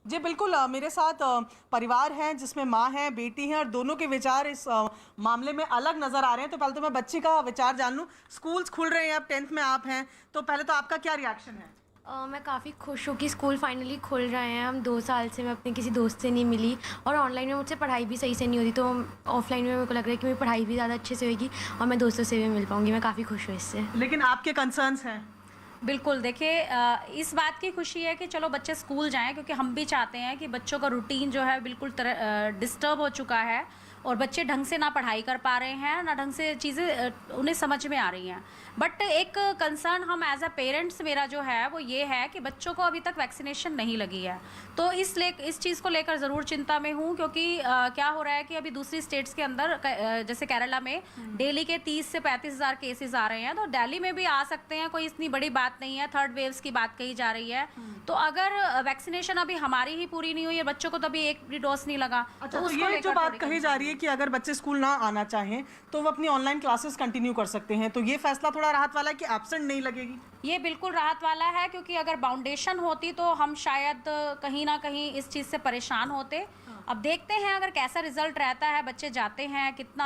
जी बिल्कुल, मेरे साथ परिवार है जिसमें माँ है, बेटी है और दोनों के विचार इस मामले में अलग नज़र आ रहे हैं। तो पहले तो मैं बच्ची का विचार जान लूँ। स्कूल्स खुल रहे हैं, अब 10th में आप हैं, तो पहले तो आपका क्या रिएक्शन है? मैं काफ़ी खुश हूँ कि स्कूल फाइनली खुल रहे हैं। हम 2 साल से मैं अपने किसी दोस्त से नहीं मिली और ऑनलाइन में मुझसे पढ़ाई भी सही से नहीं होती, तो ऑफ़लाइन में मेरे को लग रहा है कि मेरी पढ़ाई भी ज़्यादा अच्छे से होएगी और मैं दोस्तों से भी मिल पाऊँगी। मैं काफ़ी खुश हूँ इससे। लेकिन आपके कंसर्न्स हैं। बिल्कुल, देखिए इस बात की खुशी है कि चलो बच्चे स्कूल जाएँ, क्योंकि हम भी चाहते हैं कि बच्चों का रूटीन जो है बिल्कुल डिस्टर्ब हो चुका है और बच्चे ढंग से ना पढ़ाई कर पा रहे हैं, ना ढंग से चीज़ें उन्हें समझ में आ रही हैं। बट एक कंसर्न हम एज़ अ पेरेंट्स मेरा जो है वो ये है कि बच्चों को अभी तक वैक्सीनेशन नहीं लगी है। तो इस चीज़ को लेकर ज़रूर चिंता में हूँ, क्योंकि क्या हो रहा है कि अभी दूसरी स्टेट्स के अंदर जैसे केरला में डेली के 30 से 35 हज़ार केसेस आ रहे हैं, तो दिल्ली में भी आ सकते हैं, कोई इतनी बड़ी बात नहीं है। थर्ड वेव्स की बात कही जा रही है। तो अगर वैक्सीनेशन अभी हमारी ही पूरी नहीं हुई है, बच्चों को तो अभी एक भी डोज नहीं लगा, अच्छा, तो तो उसको ये जो लेकर बात थोड़ी कही जा रही है कि अगर बच्चे स्कूल ना आना चाहें, तो वो अपनी ऑनलाइन क्लासेस कंटिन्यू कर सकते हैं। तो ये फैसला थोड़ा राहत वाला है कि एब्सेंट नहीं लगेगी? ये बिल्कुल राहत वाला है, क्योंकि अगर बाउंडेशन होती तो हम शायद कहीं ना कहीं इस चीज़ से परेशान होते। अब देखते हैं अगर कैसा रिजल्ट रहता है, बच्चे जाते हैं कितना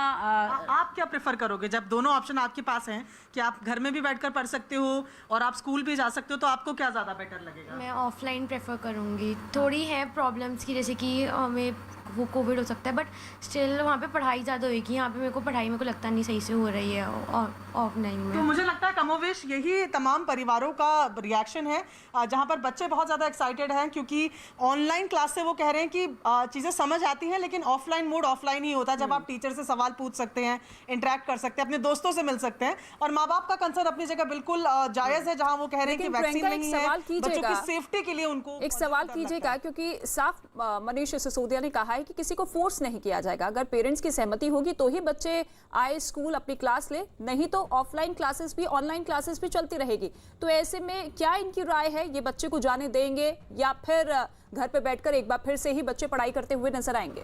आप क्या प्रेफर करोगे जब दोनों ऑप्शन आपके पास हैं कि आप घर में भी बैठकर पढ़ सकते हो और आप स्कूल भी जा सकते हो, तो आपको क्या ज़्यादा बेटर लगेगा? मैं ऑफ़लाइन प्रेफ़र करूँगी। थोड़ी है प्रॉब्लम्स की, जैसे कि हमें वो कोविड हो सकता है, बट स्टिल वहाँ पे पढ़ाई ज़्यादा होएगी। यहाँ पे मेरे को लगता नहीं सही से हो रही है ऑफ़लाइन तो में। मुझे लगता है कमोवेश यही तमाम परिवारों का रिएक्शन है, जहां पर बच्चे बहुत ज़्यादा एक्साइटेड हैं क्योंकि ऑनलाइन क्लास से वो कह रहे हैं कि चीज़ें समझ आती हैं, लेकिन ऑफलाइन मोड ऑफलाइन ही होता है जब आप टीचर से सवाल पूछ सकते हैं, इंटरेक्ट कर सकते हैं, अपने दोस्तों से मिल सकते हैं। और माँ बाप का कंसर्न अपनी जगह बिल्कुल जायज़ है, जहां वो कह रहे हैं कि लेकिन वैक्सीन प्रियंका, एक नहीं है, सवाल बच्चों की कीजिएगा, सेफ्टी के लिए उनको एक सवाल डर लगता कीजिएगा, है। क्योंकि साफ मनीष सिसोदिया ने कहा है कि किसी को फोर्स नहीं किया जाएगा। अगर पेरेंट्स की सहमति होगी तो ही बच्चे आए स्कूल अपनी क्लास ले, नहीं तो ऑफलाइन क्लासेस भी ऑनलाइन क्लासेस भी चलती रहेगी। तो ऐसे में क्या इनकी राय है, ये बच्चे को जाने देंगे या फिर घर पे बैठकर एक बार फिर से ही बच्चे पढ़ाई करते हुए नजर आएंगे?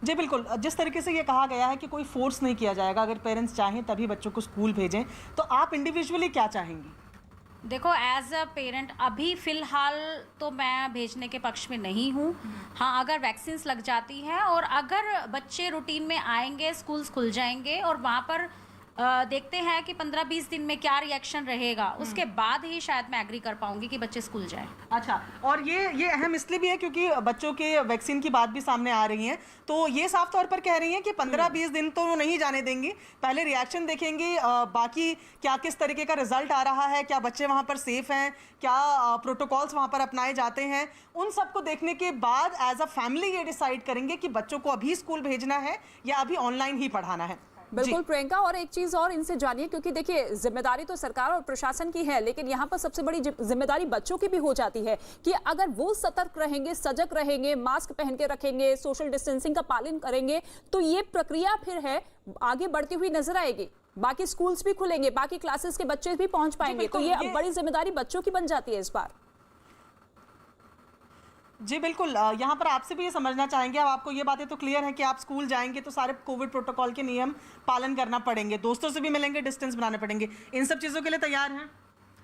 जी बिल्कुल, जिस तरीके से ये कहा गया है कि कोई फोर्स नहीं किया जाएगा, अगर पेरेंट्स चाहें तभी बच्चों को स्कूल भेजें, तो आप इंडिविजुअली क्या चाहेंगी? देखो, एज अ पेरेंट अभी फ़िलहाल तो मैं भेजने के पक्ष में नहीं हूँ। हाँ, अगर वैक्सीन्स लग जाती हैं और अगर बच्चे रूटीन में आएंगे, स्कूल्स खुल जाएंगे और वहाँ पर देखते हैं कि 15-20 दिन में क्या रिएक्शन रहेगा, उसके बाद ही शायद मैं एग्री कर पाऊंगी कि बच्चे स्कूल जाएं। अच्छा, और ये अहम इसलिए भी है क्योंकि बच्चों के वैक्सीन की बात भी सामने आ रही है, तो ये साफ तौर पर कह रही हैं कि 15-20 दिन तो वो नहीं जाने देंगी, पहले रिएक्शन देखेंगी, बाकी क्या किस तरीके का रिजल्ट आ रहा है, क्या बच्चे वहाँ पर सेफ हैं, क्या प्रोटोकॉल्स वहाँ पर अपनाए जाते हैं, उन सबको देखने के बाद एज अ फैमिली ये डिसाइड करेंगे कि बच्चों को अभी स्कूल भेजना है या अभी ऑनलाइन ही पढ़ाना है। बिल्कुल प्रियंका, और एक चीज और इनसे जानिए, क्योंकि देखिए जिम्मेदारी तो सरकार और प्रशासन की है, लेकिन यहाँ पर सबसे बड़ी जिम्मेदारी बच्चों की भी हो जाती है कि अगर वो सतर्क रहेंगे, सजग रहेंगे, मास्क पहन के रखेंगे, सोशल डिस्टेंसिंग का पालन करेंगे, तो ये प्रक्रिया फिर है आगे बढ़ती हुई नजर आएगी। बाकी स्कूल्स भी खुलेंगे, बाकी क्लासेस के बच्चे भी पहुंच पाएंगे, तो ये बड़ी जिम्मेदारी बच्चों की बन जाती है इस बार। जी बिल्कुल, यहाँ पर आपसे भी ये समझना चाहेंगे, अब आपको ये बातें तो क्लियर है कि आप स्कूल जाएंगे तो सारे कोविड प्रोटोकॉल के नियम पालन करना पड़ेंगे, दोस्तों से भी मिलेंगे, डिस्टेंस बनाने पड़ेंगे, इन सब चीज़ों के लिए तैयार हैं?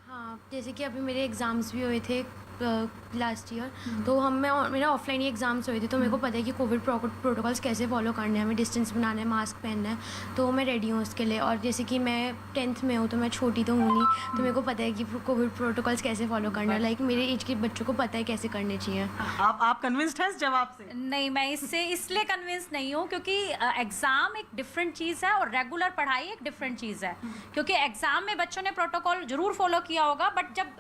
हाँ, जैसे कि अभी मेरे एग्ज़ाम्स भी हुए थे लास्ट ईयर, तो मेरा ऑफलाइन ही एग्ज़ाम्स हुए थे, तो मेरे को पता है कि कोविड प्रोटोकॉल्स कैसे फॉलो करने हैं, हमें डिस्टेंस बनाना है, मास्क पहनना है, तो मैं रेडी हूँ उसके लिए। और जैसे कि मैं 10th में हूँ, तो मैं छोटी तो हूँ नहीं, तो मेरे को पता है कि कोविड प्रोटोकॉल्स कैसे फॉलो करना है, लाइक मेरे एज के बच्चों को पता है कैसे करने चाहिए। आप कन्विंस्ड हैं इस जवाब से? नहीं, मैं इसलिए कन्विंस नहीं हूँ, क्योंकि एग्ज़ाम एक डिफरेंट चीज़ है और रेगुलर पढ़ाई एक डिफरेंट चीज़ है। क्योंकि एग्ज़ाम में बच्चों ने प्रोटोकॉल जरूर फॉलो किया होगा, बट जब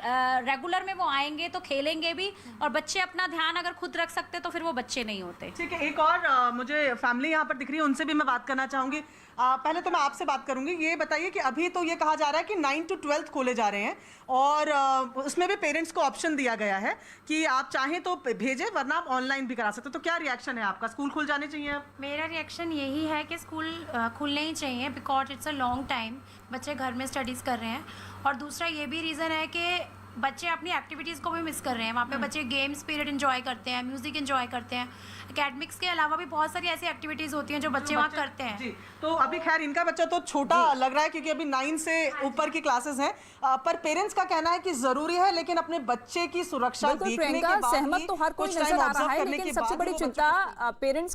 रेगुलर में वो आएंगे तो खेलेंगे भी, और बच्चे अपना ध्यान अगर खुद रख सकते तो फिर वो बच्चे नहीं होते। ठीक है, एक और मुझे फैमिली यहाँ पर दिख रही है, उनसे भी मैं बात करना चाहूँगी। पहले तो मैं आपसे बात करूँगी, ये बताइए कि अभी तो ये कहा जा रहा है कि 9 to 12 खोले जा रहे हैं और उसमें भी पेरेंट्स को ऑप्शन दिया गया है कि आप चाहें तो भेजें, वरना आप ऑनलाइन भी करा सकते हो। तो क्या रिएक्शन है आपका, स्कूल खुल जाने चाहिए अब? मेरा रिएक्शन यही है कि स्कूल खुलने ही चाहिए, because it's a long time, बच्चे घर में स्टडीज़ कर रहे हैं। और दूसरा ये भी रीज़न है कि बच्चे अपनी एक्टिविटीज़ को भी मिस कर रहे हैं। वहाँ पे बच्चे गेम्स पीरियड एंजॉय करते हैं, म्यूज़िक एंजॉय करते हैं, एकेडमिक्स के अलावा भी बहुत सारी ऐसी एक्टिविटीज़ होती हैं जो बच्चे वहाँ करते हैं। जी, तो अभी खैर इनका बच्चा तो छोटा लग रहा है क्योंकि अभी 9 से ऊपर की क्लासेस हैं, पर पेरेंट्स का कहना है कि जरूरी है लेकिन अपने बच्चे की सुरक्षा बिल्कुल देखने के प्रियंका, बाद सहमत ही तो हर कोई कुछ टाइम नजर आ ऑब्जर्व रहा है, करने के लेकिन बाद सबसे ही बड़ी वो बच्चों चिंता पेरेंट्स